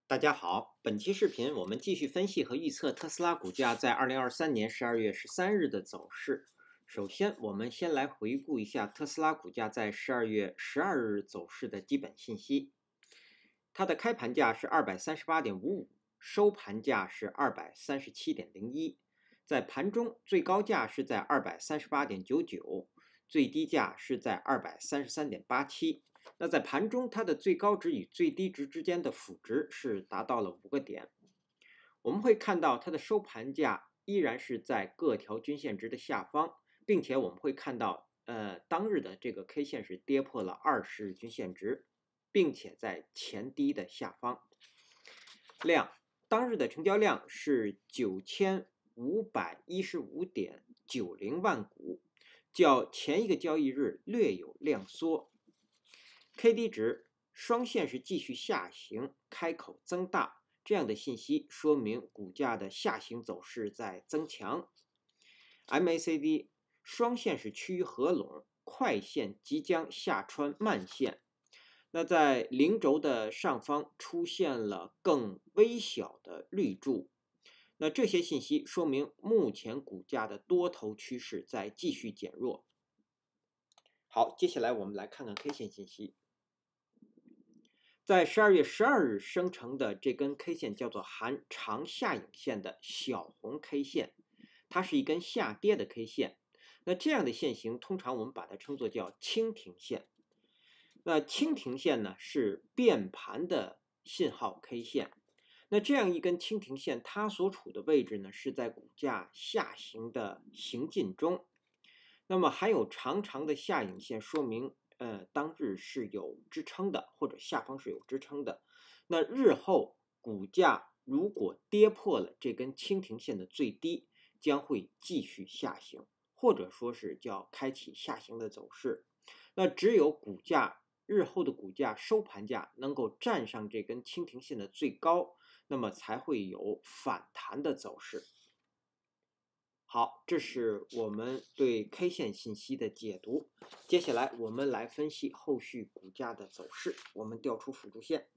大家好，本期视频我们继续分析和预测特斯拉股价在2023年12月13日的走势。首先，我们先来回顾一下特斯拉股价在12月12日走势的基本信息。它的开盘价是238.55，收盘价是237.01。在盘中最高价是在238.99，最低价是在233.87。那在盘中，它的最高值与最低值之间的负值是达到了5个点。我们会看到它的收盘价依然是在各条均线值的下方，并且我们会看到，当日的这个 K 线是跌破了20日均线值，并且在前低的下方。量，当日的成交量是9515.90万股，较前一个交易日略有量缩。KD 值双线是继续下行，开口增大，这样的信息说明股价的下行走势在增强。MACD 双线是趋于合拢，快线即将下穿慢线。那在零轴的上方出现了更微小的绿柱，那这些信息说明目前股价的多头趋势在继续减弱。好，接下来我们来看看 K 线信息。在12月12日生成的这根 K 线叫做含长下影线的小红 K 线，它是一根下跌的 K 线。那这样的线型通常我们把它称作叫蜻蜓线。那蜻蜓线呢是变盘的信号 K 线。那这样一根蜻蜓线，它所处的位置呢是在股价下行的行进中。那么含有长长的下影线，说明当日是有支撑的，或者下方是有支撑的。那日后股价如果跌破了这根蜻蜓线的最低，将会继续下行，或者说是叫开启下行的走势。那只有日后的股价收盘价能够站上这根蜻蜓线的最高，那么才会有反弹的走势。好，这是我们对 K 线信息的解读。接下来我们来分析后续股价的走势。我们调出辅助线。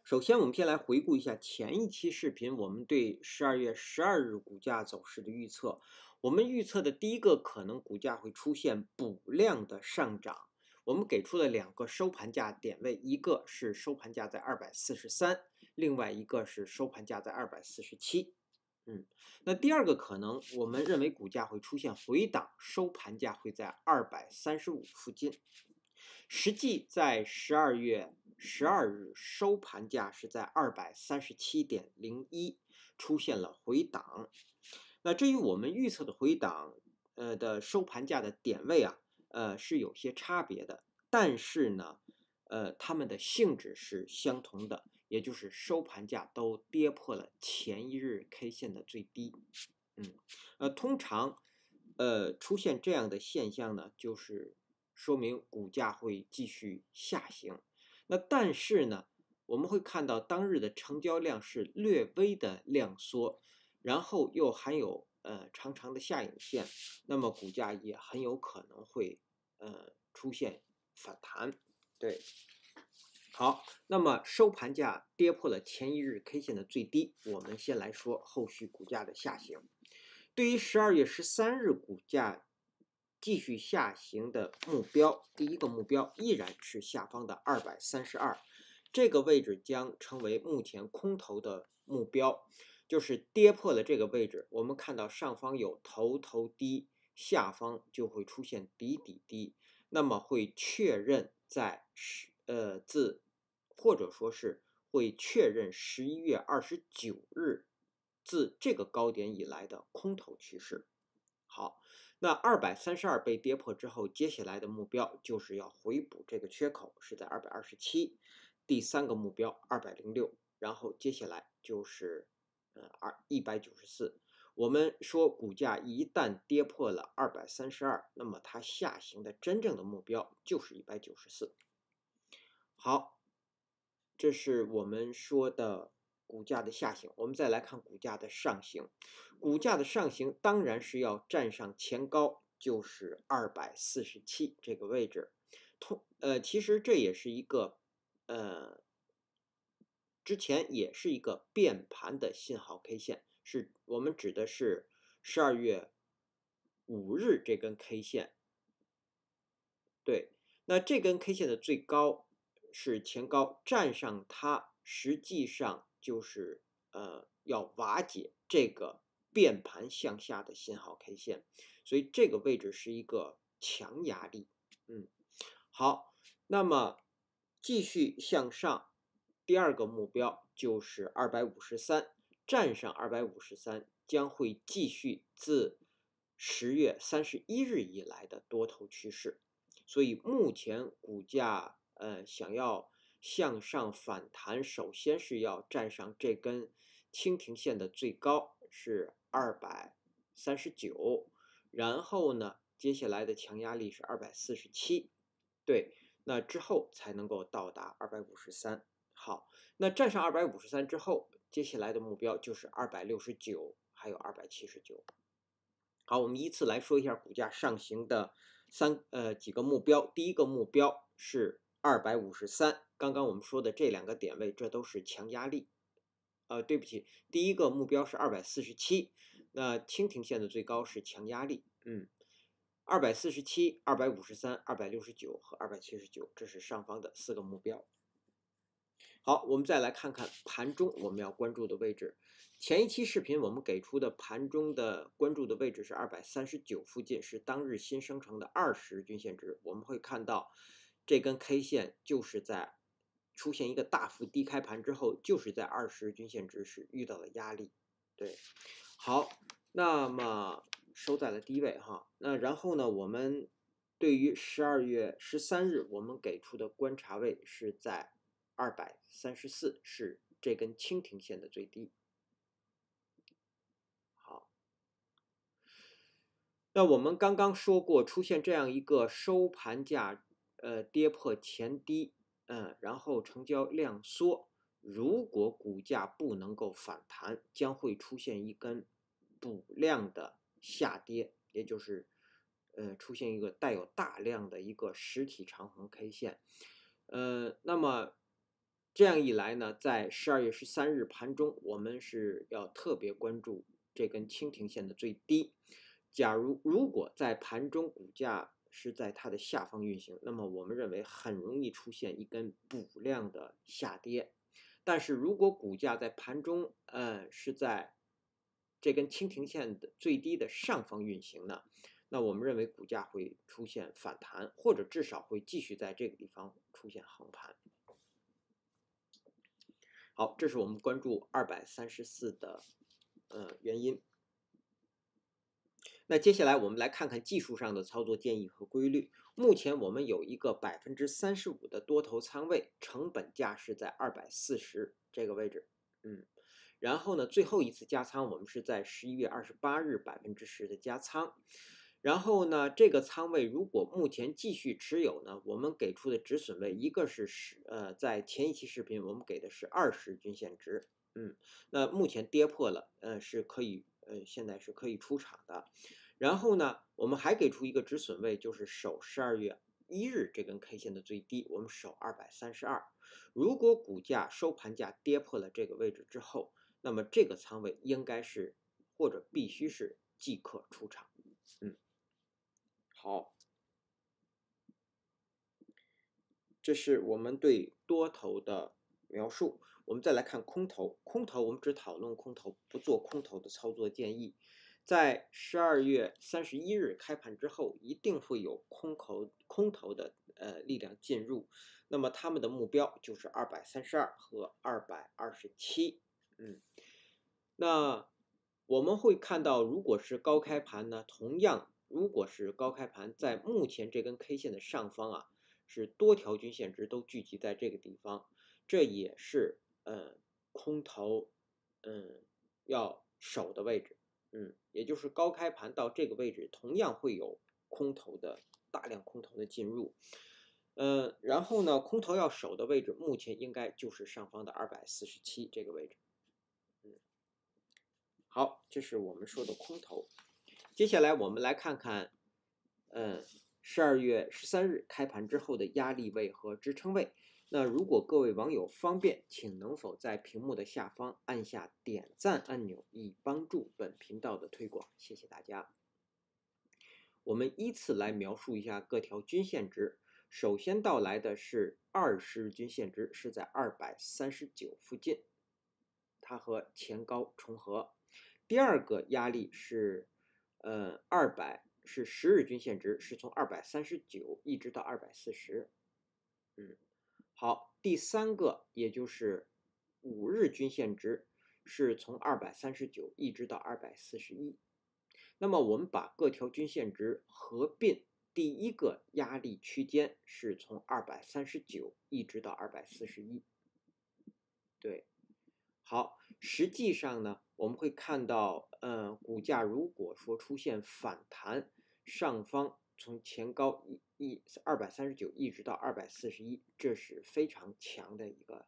首先，我们先来回顾一下前一期视频我们对12月12日股价走势的预测。我们预测的第一个可能股价会出现补量的上涨。我们给出了2个收盘价点位，一个是收盘价在243，另外一个是收盘价在247。那第二个可能，我们认为股价会出现回档，收盘价会在235附近。实际在12月12日收盘价是在237.01，出现了回档。那至于我们预测的回档的收盘价的点位啊，是有些差别的，但是呢，它们的性质是相同的，也就是收盘价都跌破了前一日 K 线的最低。通常，出现这样的现象呢，就是说明股价会继续下行。那但是呢，我们会看到当日的成交量是略微的量缩，然后又含有长长的下影线，那么股价也很有可能会出现反弹。对，好，那么收盘价跌破了前一日 K 线的最低，我们先来说后续股价的下行。对于12月13日股价继续下行的目标，第一个目标依然是下方的232，这个位置将成为目前空头的目标，就是跌破了这个位置，我们看到上方有头头低，下方就会出现底底低，那么会确认在或者说是会确认11月29日自这个高点以来的空头趋势。好，那232被跌破之后，接下来的目标就是要回补这个缺口，是在227。第三个目标206，然后接下来就是194。我们说股价一旦跌破了232，那么它下行的真正的目标就是194。好，这是我们说的股价的下行。我们再来看股价的上行。股价的上行当然是要站上前高，就是247这个位置。其实这也是一个之前也是一个变盘的信号 K 线，我们指的是12月5日这根 K 线。对，那这根 K 线的最高是前高，站上它实际上就是要瓦解这个变盘向下的信号 K 线，所以这个位置是一个强压力。好，那么继续向上，第二个目标就是253，站上253将会继续自10月31日以来的多头趋势。所以目前股价想要向上反弹，首先是要站上这根蜻蜓线的最高是239，然后呢，接下来的强压力是247，对，那之后才能够到达253。好，那站上253之后，接下来的目标就是269，还有279。好，我们依次来说一下股价上行的几个目标。第一个目标是253，刚刚我们说的这两个点位，这都是强压力。对不起，第一个目标是247，那蜻蜓线的最高是强压力。247、253、269和279，这是上方的4个目标。好，我们再来看看盘中我们要关注的位置。前一期视频我们给出的盘中的关注的位置是239附近，是当日新生成的20日均线值。我们会看到这根 K 线就是在出现一个大幅低开盘之后，就是在20日均线值是遇到了压力。对，好，那么收在了低位哈。那然后呢，我们对于12月13日我们给出的观察位是在234，是这根蜻蜓线的最低。好，那我们刚刚说过，出现这样一个收盘价跌破前低，然后成交量缩，如果股价不能够反弹，将会出现一根补量的下跌，也就是出现一个带有大量的一个实体长红 K 线。那么这样一来呢，在12月13日盘中，我们是要特别关注这根蜻蜓线的最低。如果在盘中股价是在它的下方运行，那么我们认为很容易出现一根补量的下跌。但是如果股价在盘中是在这根蜻蜓线的最低的上方运行呢，那我们认为股价会出现反弹，或者至少会继续在这个地方出现横盘。好，这是我们关注234的原因。那接下来我们来看看技术上的操作建议和规律。目前我们有一个35%的多头仓位，成本价是在240这个位置。然后呢，最后一次加仓我们是在11月28日10%的加仓。然后呢，这个仓位如果目前继续持有呢，我们给出的止损位，一个是在前一期视频我们给的是20均线值。那目前跌破了，是可以现在是可以出场的。然后呢，我们还给出一个止损位，就是守12月1日这根 K 线的最低，我们守232。如果股价收盘价跌破了这个位置之后，那么这个仓位应该是或者必须是即刻出场。好，这是我们对多头的描述。我们再来看空头，空头我们只讨论空头，不做空头的操作建议。在12月31日开盘之后，一定会有空头的力量进入，那么他们的目标就是232和227。那我们会看到，如果是高开盘呢，同样如果是高开盘，在目前这根 K 线的上方啊，是多条均线值都聚集在这个地方，这也是空头要守的位置。也就是高开盘到这个位置，同样会有大量空头的进入。然后呢，空头要守的位置，目前应该就是上方的247这个位置。好，这是我们说的空头。接下来我们来看看12月13日开盘之后的压力位和支撑位。那如果各位网友方便，请能否在屏幕的下方按下点赞按钮，以帮助本频道的推广，谢谢大家。我们依次来描述一下各条均线值。首先到来的是20日均线值，是在239附近，它和前高重合。第二个压力是200，是10日均线值，是从239一直到240。好，第三个也就是5日均线值，是从239一直到241。那么我们把各条均线值合并，第一个压力区间是从239一直到241。对，好，实际上呢，我们会看到，股价如果说出现反弹，上方从前高239一直到241，这是非常强的一个，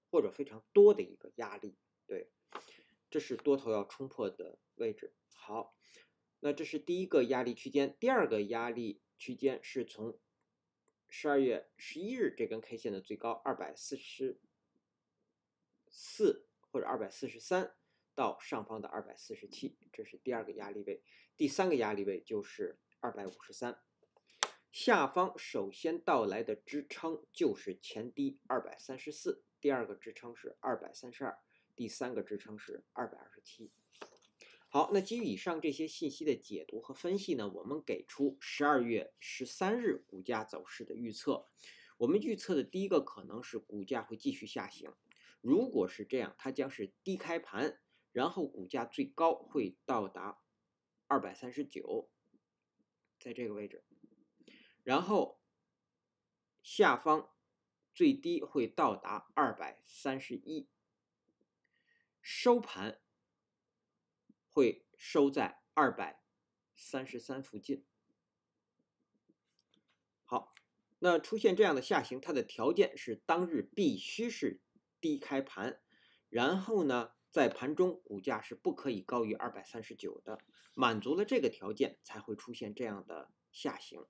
或者非常多的一个压力。对，这是多头要冲破的位置。好，那这是第一个压力区间。第二个压力区间是从12月11日这根 K 线的最高244或者243到上方的247，这是第二个压力位。第三个压力位就是253。下方首先到来的支撑就是前低234，第二个支撑是232，第三个支撑是227。好，那基于以上这些信息的解读和分析呢，我们给出12月13日股价走势的预测。我们预测的第一个可能是股价会继续下行，如果是这样，它将是低开盘，然后股价最高会到达239，在这个位置，然后下方最低会到达231，收盘会收在233附近。好，那出现这样的下行，它的条件是当日必须是低开盘，然后呢，在盘中股价是不可以高于239的，满足了这个条件才会出现这样的下行。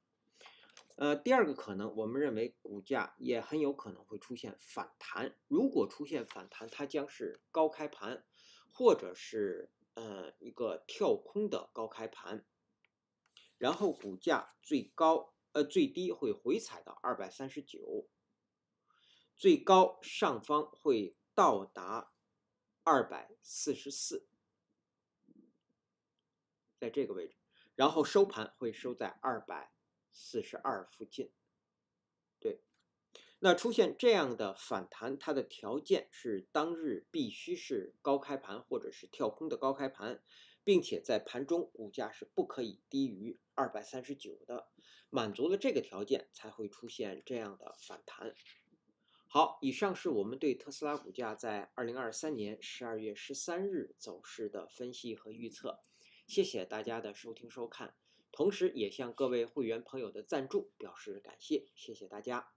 第二个可能，我们认为股价也很有可能会出现反弹。如果出现反弹，它将是高开盘，或者是一个跳空的高开盘，然后股价最低会回踩到239，最高上方会到达244，在这个位置，然后收盘会收在242附近。对，那出现这样的反弹，它的条件是当日必须是高开盘或者是跳空的高开盘，并且在盘中股价是不可以低于239的，满足了这个条件才会出现这样的反弹。好，以上是我们对特斯拉股价在2023年12月13日走势的分析和预测。谢谢大家的收听收看，同时也向各位会员朋友的赞助表示感谢，谢谢大家。